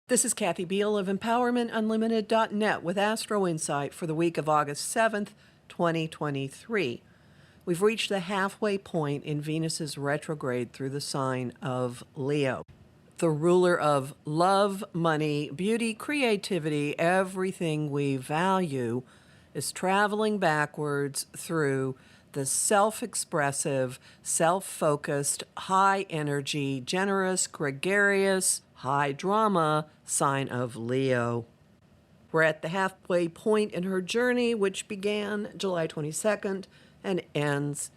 This is Kathy Biehl of EmpowermentUnlimited.net with Astro-Insight for the week of August 7th, 2023. We've reached the halfway point in Venus's retrograde through the sign of Leo. The ruler of love, money, beauty, creativity, everything we value is traveling backwards through the self-expressive, self-focused, high-energy, generous, gregarious, high-drama sign of Leo. We're at the halfway point in her journey, which began July 22nd and ends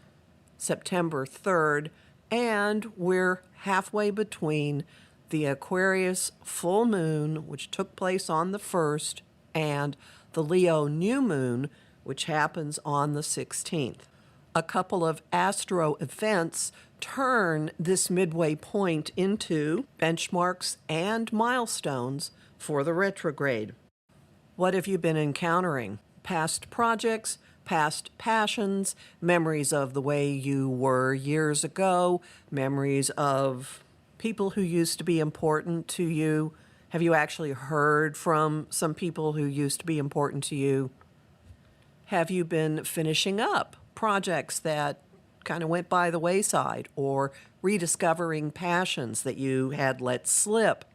September 3rd, and we're halfway between the Aquarius full moon, which took place on the 1st, and the Leo new moon, which happens on the 16th. A couple of astro events turn this midway point into benchmarks and milestones for the retrograde. What have you been encountering? Past projects, past passions, memories of the way you were years ago, memories of people who used to be important to you. Have you actually heard from some people who used to be important to you? Have you been finishing up projects that kind of went by the wayside, or rediscovering passions that you had let slip?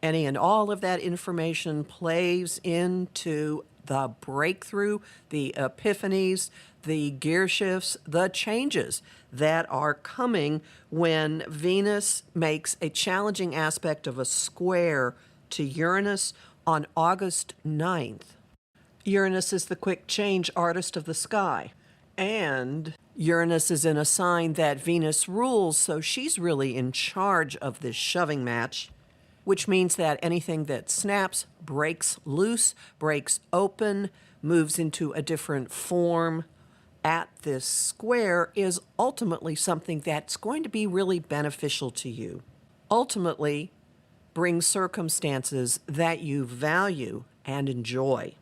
Any and all of that information plays into the breakthrough, the epiphanies, the gear shifts, the changes that are coming when Venus makes a challenging aspect of a square to Uranus on August 9th. Uranus is the quick change artist of the sky, and Uranus is in a sign that Venus rules, so she's really in charge of this shoving match, which means that anything that snaps, breaks loose, breaks open, moves into a different form at this square is ultimately something that's going to be really beneficial to you. Ultimately, bring circumstances that you value and enjoy.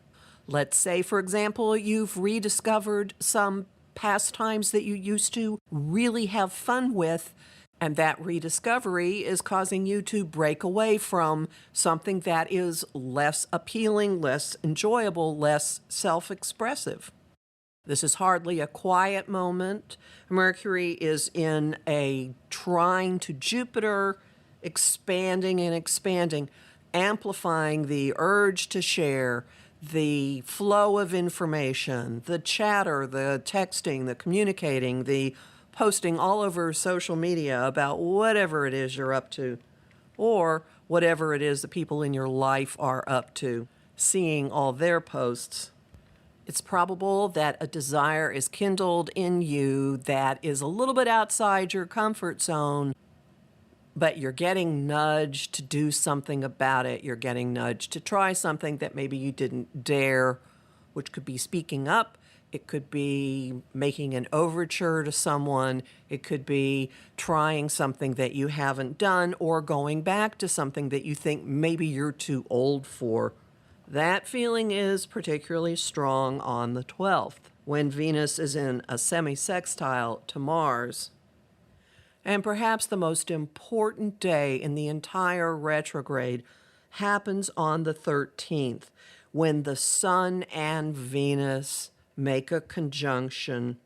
Let's say, for example, you've rediscovered some pastimes that you used to really have fun with, and that rediscovery is causing you to break away from something that is less appealing, less enjoyable, less self-expressive. This is hardly a quiet moment. Mercury is in a trine to Jupiter, expanding and expanding, amplifying the urge to share, the flow of information, the chatter, the texting, the communicating, the posting all over social media about whatever it is you're up to, or whatever it is the people in your life are up to, seeing all their posts. It's probable that a desire is kindled in you that is a little bit outside your comfort zone, but you're getting nudged to do something about it. You're getting nudged to try something that maybe you didn't dare, which could be speaking up. It could be making an overture to someone. It could be trying something that you haven't done, or going back to something that you think maybe you're too old for. That feeling is particularly strong on the 12th, when Venus is in a semi-sextile to Mars. And perhaps the most important day in the entire retrograde happens on the 13th, when the Sun and Venus make a conjunction.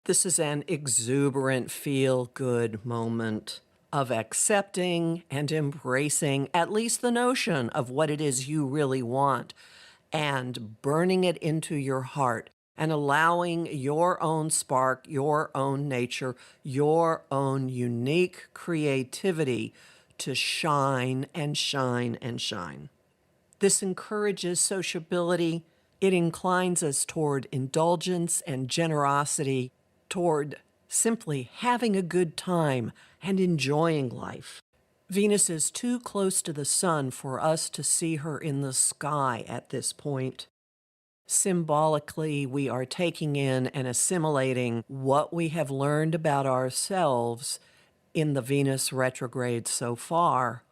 This is an exuberant, feel-good moment of accepting and embracing at least the notion of what it is you really want, and burning it into your heart, and allowing your own spark, your own nature, your own unique creativity to shine and shine and shine. This encourages sociability. It inclines us toward indulgence and generosity, toward simply having a good time and enjoying life. Venus is too close to the Sun for us to see her in the sky at this point. Symbolically, we are taking in and assimilating what we have learned about ourselves in the Venus retrograde so far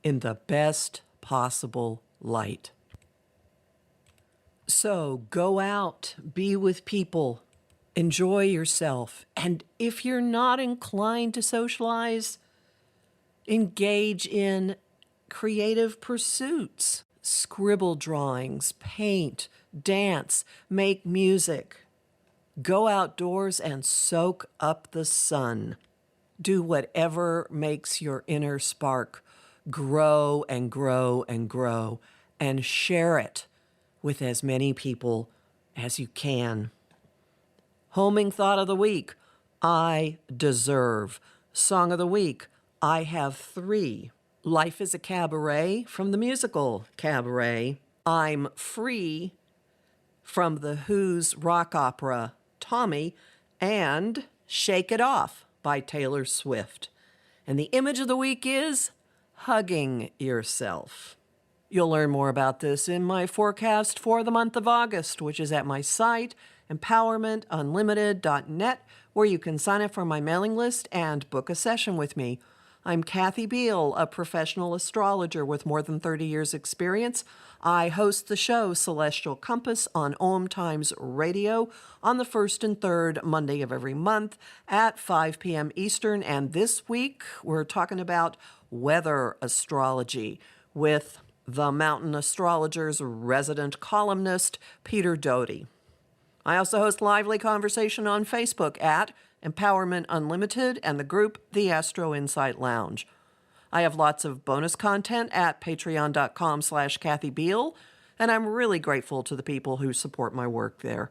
in the best possible light. So go out, be with people, enjoy yourself. And if you're not inclined to socialize, Engage in creative pursuits, scribble drawings, paint, dance, make music. Go outdoors and soak up the sun. Do whatever makes your inner spark grow and grow and grow, and share it with as many people as you can. Homing thought of the week, I deserve. Song of the week, I have three. Life is a Cabaret from the musical Cabaret. I'm Free from the Who's rock opera Tommy, and Shake It Off by Taylor Swift. And the image of the week is hugging yourself. You'll learn more about this in my forecast for the month of August, which is at my site, empowermentunlimited.net, where you can sign up for my mailing list and book a session with me. I'm Kathy Biehl, a professional astrologer with more than 30 years' experience. I host the show Celestial Compass on Om Times Radio on the first and third Monday of every month at 5 p.m. Eastern. And this week, we're talking about weather astrology with the Mountain Astrologer's resident columnist, Peter Doty. I also host lively conversation on Facebook at Empowerment Unlimited and the group The Astro-Insight Lounge. I have lots of bonus content at patreon.com/Kathy Biehl, and I'm really grateful to the people who support my work there.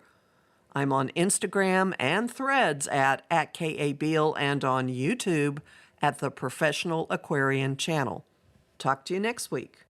I'm on Instagram and Threads at @KABiehl and on YouTube at the Professional Aquarian channel. Talk to you next week.